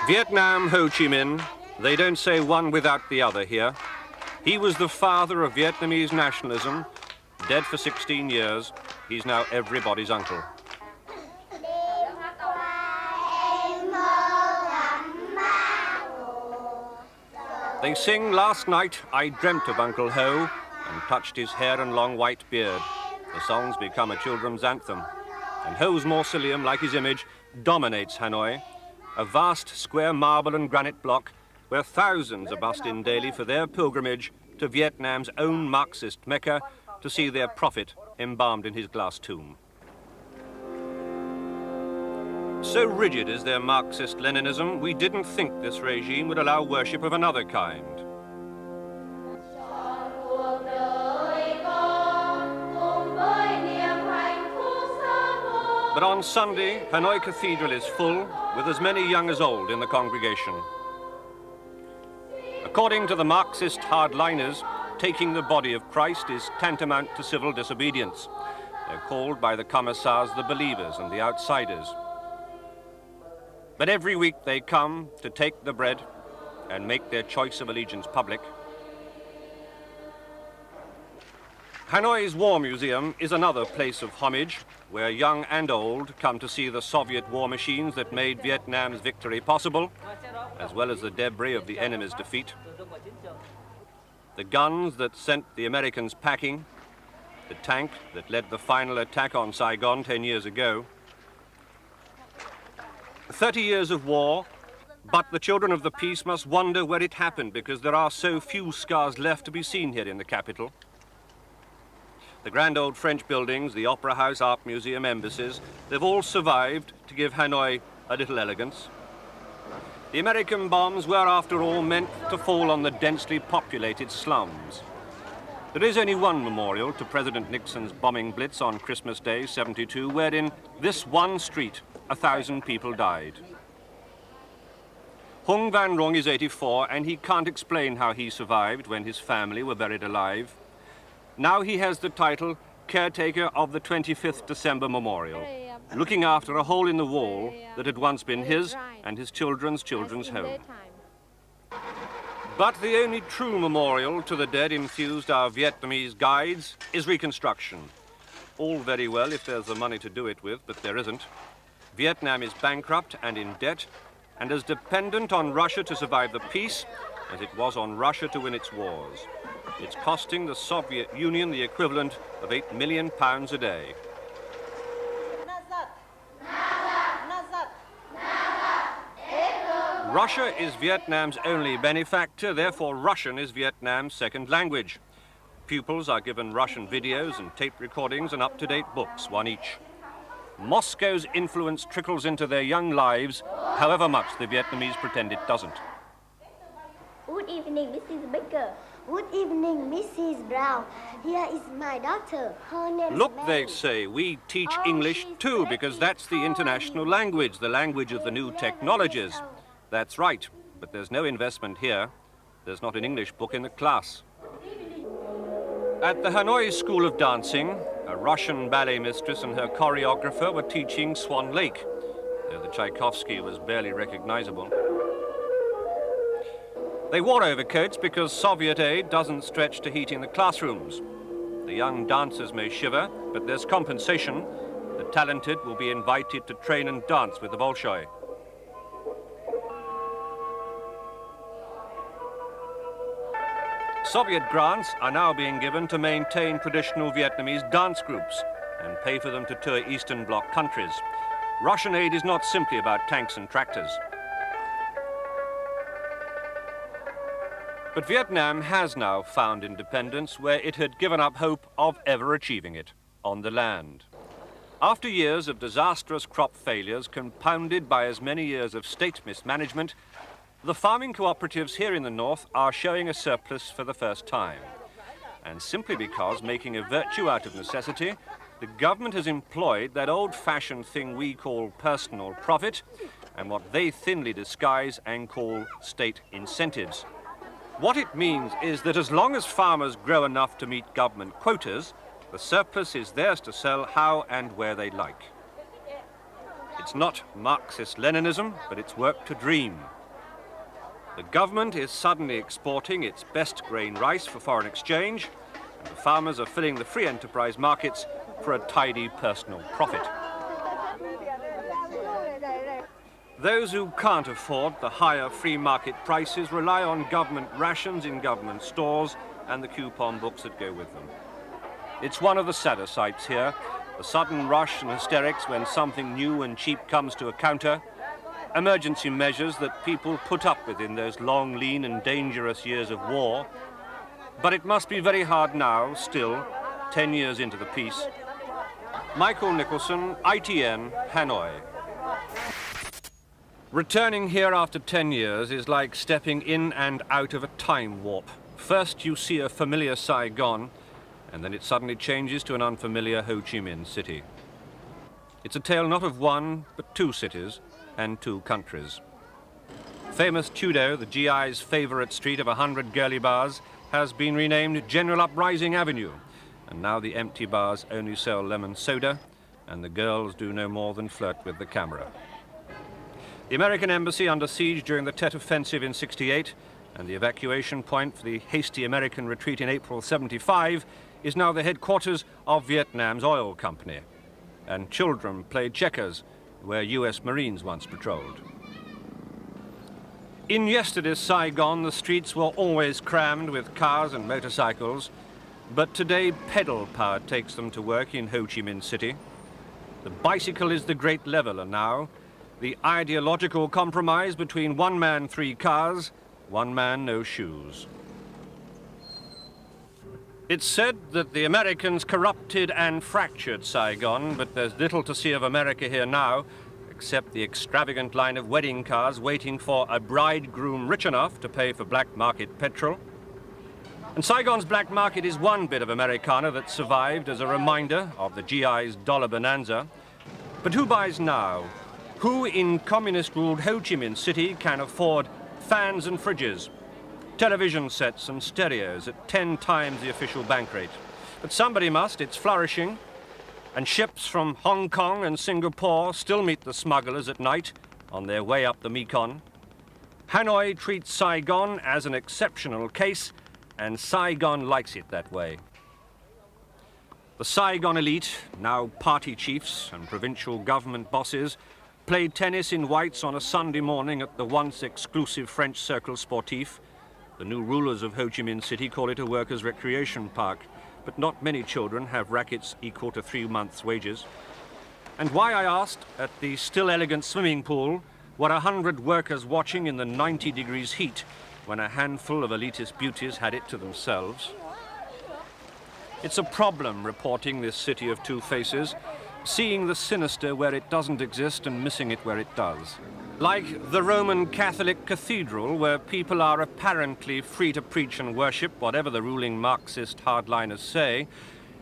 Vietnam, Ho Chi Minh, they don't say one without the other here. He was the father of Vietnamese nationalism, dead for 16 years. He's now everybody's uncle. They sing "Last Night I Dreamt of Uncle Ho" and touched his hair and long white beard. The song's become a children's anthem. And Ho's mausoleum, like his image, dominates Hanoi, a vast square marble and granite block where thousands are bussed in daily for their pilgrimage to Vietnam's own Marxist Mecca to see their prophet embalmed in his glass tomb. So rigid is their Marxist-Leninism, we didn't think this regime would allow worship of another kind. But on Sunday, Hanoi Cathedral is full, with as many young as old in the congregation. According to the Marxist hardliners, taking the body of Christ is tantamount to civil disobedience. They're called by the commissars the believers and the outsiders. But every week they come to take the bread and make their choice of allegiance public. Hanoi's War Museum is another place of homage, where young and old come to see the Soviet war machines that made Vietnam's victory possible, as well as the debris of the enemy's defeat. The guns that sent the Americans packing, the tank that led the final attack on Saigon 10 years ago. 30 years of war, but the children of the peace must wonder where it happened because there are so few scars left to be seen here in the capital. The grand old French buildings, the Opera House, Art Museum, embassies, they've all survived to give Hanoi a little elegance. The American bombs were, after all, meant to fall on the densely populated slums. There is only one memorial to President Nixon's bombing blitz on Christmas Day, '72, where in this one street, 1,000 people died. Hung Van Rong is 84, and he can't explain how he survived when his family were buried alive. Now he has the title caretaker of the 25th December Memorial, looking after a hole in the wall that had once been his and his children's home. But the only true memorial to the dead enthused our Vietnamese guides is reconstruction. All very well if there's the money to do it with, but there isn't. Vietnam is bankrupt and in debt, and as dependent on Russia to survive the peace as it was on Russia to win its wars. It's costing the Soviet Union the equivalent of £8 million a day. Russia is Vietnam's only benefactor, therefore Russian is Vietnam's second language. Pupils are given Russian videos and tape recordings and up-to-date books, one each. Moscow's influence trickles into their young lives, however much the Vietnamese pretend it doesn't. Good evening, Mrs. Baker. Good evening, Mrs. Brown. Here is my daughter. Her name is Look, Mary. they say, we teach English too, because that's the international language, the language of the new technologies. That's right, but there's no investment here. There's not an English book in the class. At the Hanoi School of Dancing, a Russian ballet mistress and her choreographer were teaching Swan Lake, though the Tchaikovsky was barely recognizable. They wore overcoats because Soviet aid doesn't stretch to heating the classrooms. The young dancers may shiver, but there's compensation. The talented will be invited to train and dance with the Bolshoi. Soviet grants are now being given to maintain traditional Vietnamese dance groups and pay for them to tour Eastern Bloc countries. Russian aid is not simply about tanks and tractors. But Vietnam has now found independence where it had given up hope of ever achieving it, on the land. After years of disastrous crop failures compounded by as many years of state mismanagement, the farming cooperatives here in the north are showing a surplus for the first time. And simply because, making a virtue out of necessity, the government has employed that old-fashioned thing we call personal profit and what they thinly disguise and call state incentives. What it means is that as long as farmers grow enough to meet government quotas, the surplus is theirs to sell how and where they like. It's not Marxist-Leninism, but it's work to dream. The government is suddenly exporting its best grain rice for foreign exchange, and the farmers are filling the free enterprise markets for a tidy personal profit. Those who can't afford the higher free market prices rely on government rations in government stores and the coupon books that go with them. It's one of the sadder sights here, the sudden rush and hysterics when something new and cheap comes to a counter, emergency measures that people put up with in those long, lean and dangerous years of war. But it must be very hard now, still, 10 years into the peace. Michael Nicholson, ITN, Hanoi. Returning here after 10 years is like stepping in and out of a time warp. First you see a familiar Saigon, and then it suddenly changes to an unfamiliar Ho Chi Minh City. It's a tale not of one, but two cities and two countries. Famous Tudo, the GI's favourite street of 100 girly bars, has been renamed General Uprising Avenue, and now the empty bars only sell lemon soda, and the girls do no more than flirt with the camera. The American embassy under siege during the Tet Offensive in '68 and the evacuation point for the hasty American retreat in April '75 is now the headquarters of Vietnam's oil company. And children play checkers where US Marines once patrolled. In yesterday's Saigon, the streets were always crammed with cars and motorcycles, but today pedal power takes them to work in Ho Chi Minh City. The bicycle is the great leveler now, the ideological compromise between one man, three cars, one man, no shoes. It's said that the Americans corrupted and fractured Saigon, but there's little to see of America here now, except the extravagant line of wedding cars waiting for a bridegroom rich enough to pay for black market petrol. And Saigon's black market is one bit of Americana that survived as a reminder of the GI's dollar bonanza. But who buys now? Who in communist-ruled Ho Chi Minh City can afford fans and fridges, television sets and stereos at 10 times the official bank rate? But somebody must, it's flourishing. And ships from Hong Kong and Singapore still meet the smugglers at night on their way up the Mekong. Hanoi treats Saigon as an exceptional case, and Saigon likes it that way. The Saigon elite, now party chiefs and provincial government bosses, played tennis in whites on a Sunday morning at the once exclusive French Cercle Sportif. The new rulers of Ho Chi Minh City call it a workers' recreation park, but not many children have rackets equal to 3 months' wages. And why, I asked, at the still elegant swimming pool were 100 workers watching in the 90 degrees heat when a handful of elitist beauties had it to themselves. It's a problem reporting this city of two faces, seeing the sinister where it doesn't exist and missing it where it does. Like the Roman Catholic cathedral, where people are apparently free to preach and worship whatever the ruling Marxist hardliners say,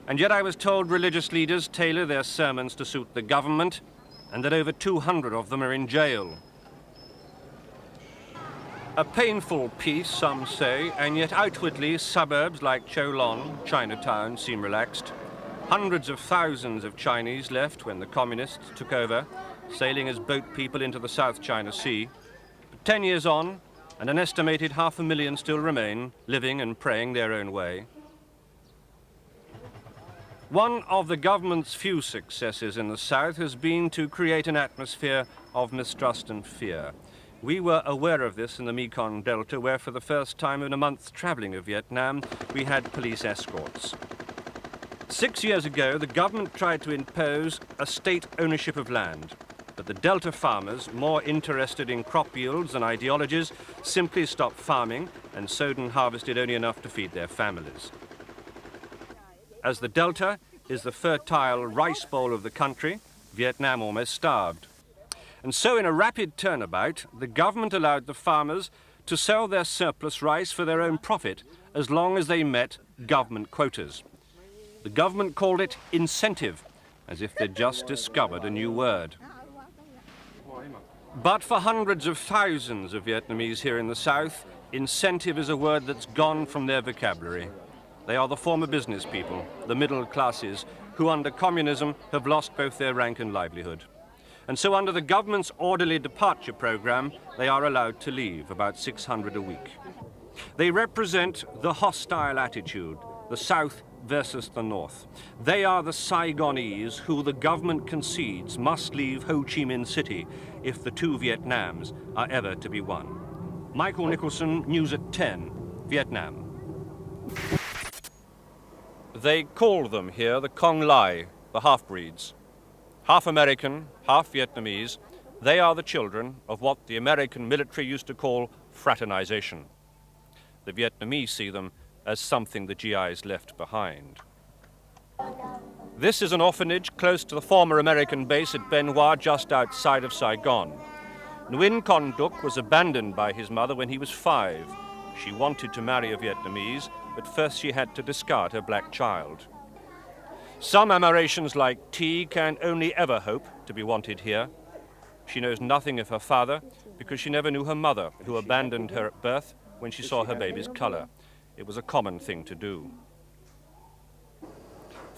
and yet I was told religious leaders tailor their sermons to suit the government, and that over 200 of them are in jail. A painful peace, some say, and yet outwardly suburbs like Cholon, Chinatown seem relaxed. Hundreds of thousands of Chinese left when the communists took over, sailing as boat people into the South China Sea. But 10 years on, and an estimated 500,000 still remain, living and praying their own way. One of the government's few successes in the South has been to create an atmosphere of mistrust and fear. We were aware of this in the Mekong Delta, where for the first time in a month's traveling of Vietnam, we had police escorts. 6 years ago, the government tried to impose a state ownership of land, but the Delta farmers, more interested in crop yields than ideologies, simply stopped farming and sowed and harvested only enough to feed their families. As the Delta is the fertile rice bowl of the country, Vietnam almost starved. And so in a rapid turnabout, the government allowed the farmers to sell their surplus rice for their own profit as long as they met government quotas. The government called it incentive, as if they'd just discovered a new word. But for hundreds of thousands of Vietnamese here in the South, incentive is a word that's gone from their vocabulary. They are the former business people, the middle classes, who under communism have lost both their rank and livelihood. And so under the government's orderly departure program, they are allowed to leave, about 600 a week. They represent the hostile attitude, the South versus the North. They are the Saigonese who the government concedes must leave Ho Chi Minh City if the two Vietnams are ever to be won. Michael Nicholson, News at 10, Vietnam. They call them here the Cong Lai, the half-breeds. Half American, half Vietnamese, they are the children of what the American military used to call fraternization. The Vietnamese see them as something the GIs left behind. This is an orphanage close to the former American base at Ben Hoa, just outside of Saigon. Nguyen Con Duc was abandoned by his mother when he was 5. She wanted to marry a Vietnamese, but first she had to discard her black child. Some Amerasians like T can only ever hope to be wanted here. She knows nothing of her father because she never knew her mother, who abandoned her at birth when she saw her baby's color. It was a common thing to do.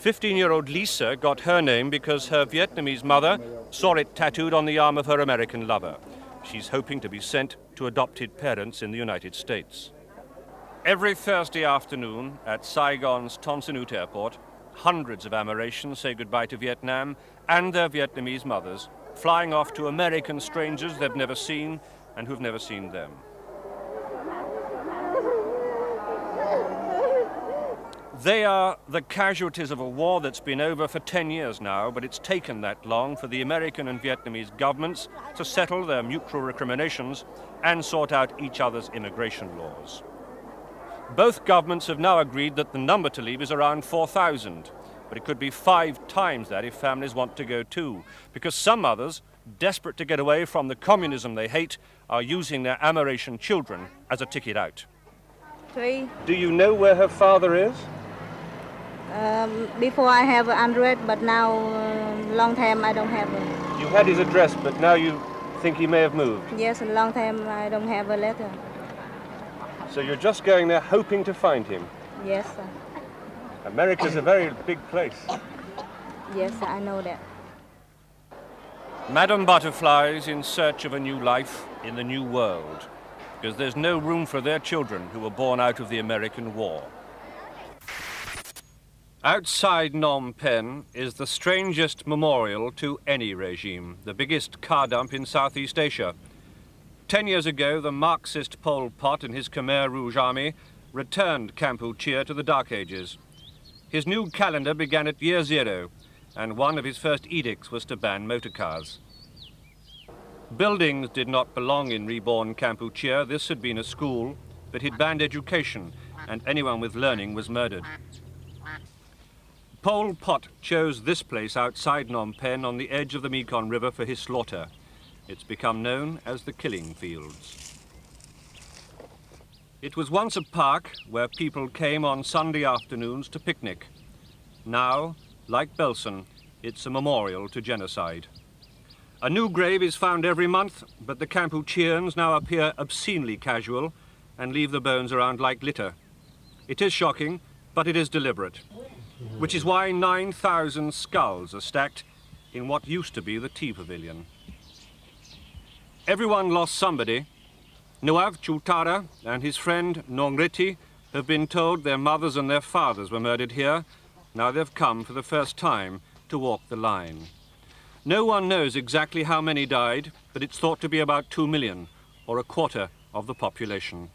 15-year-old Lisa got her name because her Vietnamese mother saw it tattooed on the arm of her American lover. She's hoping to be sent to adopted parents in the United States. Every Thursday afternoon at Saigon's Ton Son Nhut Airport, hundreds of Amerasians say goodbye to Vietnam and their Vietnamese mothers, flying off to American strangers they've never seen and who've never seen them. They are the casualties of a war that's been over for 10 years now, but it's taken that long for the American and Vietnamese governments to settle their mutual recriminations and sort out each other's immigration laws. Both governments have now agreed that the number to leave is around 4,000, but it could be 5 times that if families want to go too, because some mothers, desperate to get away from the communism they hate, are using their Amerasian children as a ticket out. 3. Do you know where her father is? Before I have Android, but now long time I don't have. You had his address, but now you think he may have moved. Yes, a long time I don't have a letter. So you're just going there hoping to find him? Yes, sir. America's a very big place. Yes, I know that. Madam Butterflies in search of a new life in the new world, because there's no room for their children who were born out of the American war. Outside Phnom Penh is the strangest memorial to any regime, the biggest car dump in Southeast Asia. 10 years ago, the Marxist Pol Pot and his Khmer Rouge army returned Kampuchea to the Dark Ages. His new calendar began at year 0, and one of his first edicts was to ban motorcars. Buildings did not belong in reborn Kampuchea. This had been a school, but he'd banned education, and anyone with learning was murdered. Pol Pot chose this place outside Phnom Penh on the edge of the Mekong River for his slaughter. It's become known as the Killing Fields. It was once a park where people came on Sunday afternoons to picnic. Now, like Belsen, it's a memorial to genocide. A new grave is found every month, but the Kampucheans now appear obscenely casual and leave the bones around like litter. It is shocking, but it is deliberate, which is why 9,000 skulls are stacked in what used to be the tea pavilion. Everyone lost somebody. Nuav Chultara and his friend Nongriti have been told their mothers and their fathers were murdered here. Now they've come for the first time to walk the line. No one knows exactly how many died, but it's thought to be about 2 million, or a quarter of the population.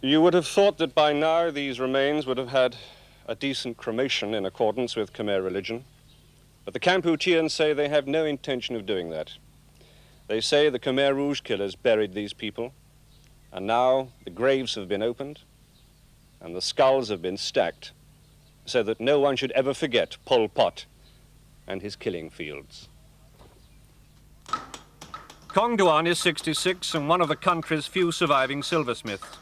You would have thought that by now these remains would have had a decent cremation in accordance with Khmer religion, but the Kampucheans say they have no intention of doing that. They say the Khmer Rouge killers buried these people, and now the graves have been opened and the skulls have been stacked so that no one should ever forget Pol Pot and his killing fields. Kong Duan is 66 and one of the country's few surviving silversmiths.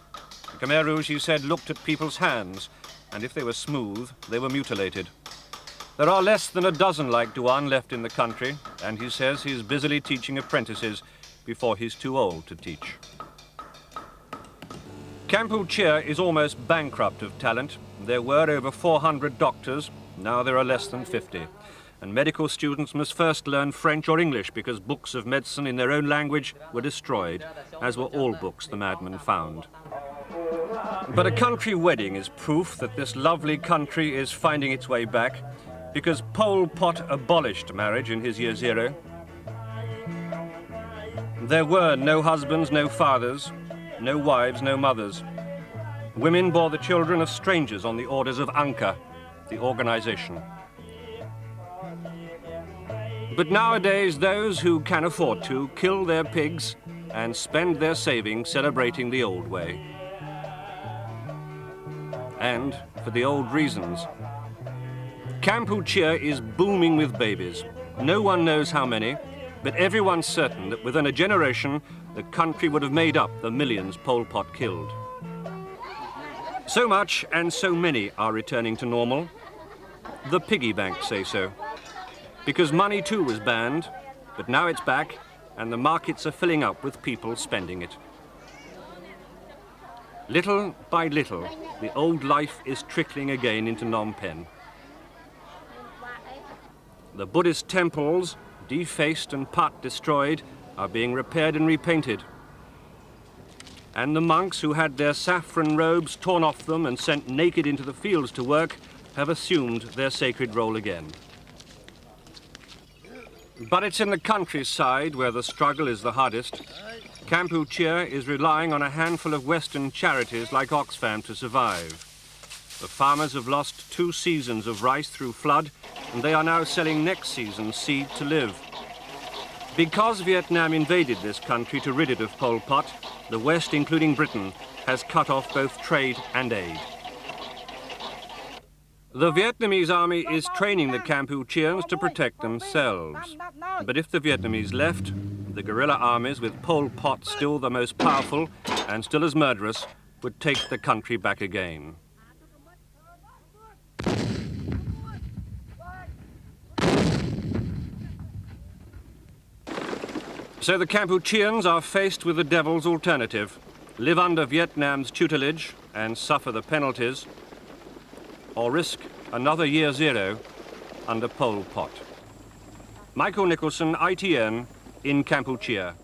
The Khmer Rouge, he said, looked at people's hands, and if they were smooth, they were mutilated. There are less than a dozen like Duan left in the country, and he says he's busily teaching apprentices before he's too old to teach. Kampuchea is almost bankrupt of talent. There were over 400 doctors, now there are less than 50. and medical students must first learn French or English because books of medicine in their own language were destroyed, as were all books the madman found. But a country wedding is proof that this lovely country is finding its way back, because Pol Pot abolished marriage in his year zero. There were no husbands, no fathers, no wives, no mothers. Women bore the children of strangers on the orders of Anka, the organization. But nowadays, those who can afford to kill their pigs and spend their savings celebrating the old way. And for the old reasons. Kampuchea is booming with babies. No one knows how many, but everyone's certain that within a generation, the country would have made up the millions Pol Pot killed. So much and so many are returning to normal. The piggy banks say so. Because money too was banned, but now it's back and the markets are filling up with people spending it. Little by little, the old life is trickling again into Phnom Penh. The Buddhist temples, defaced and part destroyed, are being repaired and repainted. And the monks who had their saffron robes torn off them and sent naked into the fields to work have assumed their sacred role again. But it's in the countryside where the struggle is the hardest. Kampuchea is relying on a handful of Western charities like Oxfam to survive. The farmers have lost 2 seasons of rice through flood, and they are now selling next season's seed to live. Because Vietnam invaded this country to rid it of Pol Pot, the West, including Britain, has cut off both trade and aid. The Vietnamese army is training the Kampucheans to protect themselves. But if the Vietnamese left, the guerrilla armies, with Pol Pot still the most powerful and still as murderous, would take the country back again. So the Kampucheans are faced with the devil's alternative: live under Vietnam's tutelage and suffer the penalties, or risk another year zero under Pol Pot. Michael Nicholson, ITN, in Kampuchea.